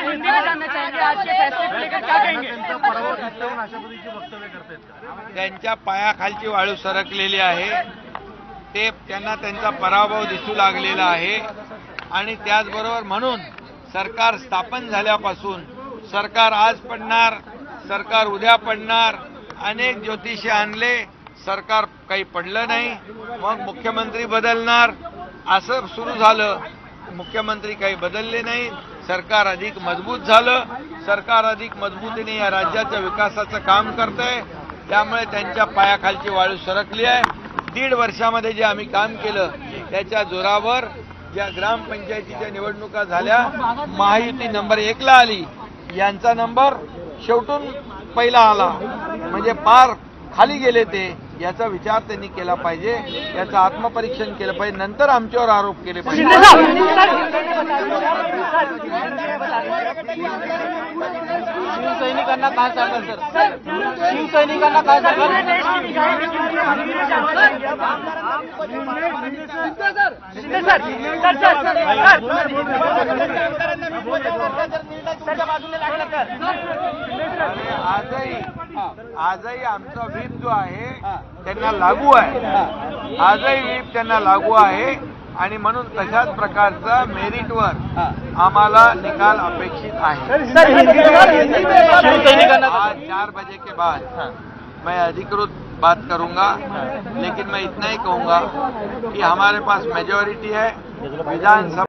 हिंदी में जानना चाहेंगे आज के फैसले को लेकर क्या कहेंगे? त्यांच्या पायाखालची वाळू सरकलेली आहे, ते त्यांना त्यांचा पराभव दिसू लागलेला आहे आणि त्याचबरोबर म्हणून सरकार स्थापन झाल्यापासून सरकार आज पडणार, सरकार उद्या पडणार, अनेक ज्योतिषी आणले, सरकार काही पडलं नाही, मग मुख्यमंत्री बदलणार असं सुरू झालं. मुख्यमंत्री काही बदलले नाही, सरकार अधिक मजबूत झालं, सरकार अधिक मजबूतीने या राज्याच्या विकासाचं काम करतंय. त्यामुळे त्यांच्या पायाखालची वाळू सरकली आहे. 1.5 वर्षामध्ये जे आम्ही काम केलं त्याच्या जोरावर ज्या ग्रामपंचायतीच्या निवडणुका झाल्या, महायुती नंबर 1 ला आली, यांचा नंबर शेवटून पहिला आला, म्हणजे पार खाली गेले ते. याचा विचार त्यांनी केला पाहिजे, याचं आत्मपरीक्षण केलं पाहिजे, नंतर आमच्यावर आरोप केले पाहिजे. शिवसैनिकांना काय सांगाल सर? शिवसैनिकांना काय सांगाल? आजही आमचा व्हीप जो आहे त्यांना लागू आहे, आजही व्हीप त्यांना लागू आहे आणि म्हणून तशाच प्रकारचा मेरिटवर आम्हाला निकाल अपेक्षित आहे. आज 4 बजे के बाद मैं अधिकृत बात करूंगा, लेकिन मैं इतना ही कहूंगा कि हमारे पास मेजॉरिटी है विधानसभा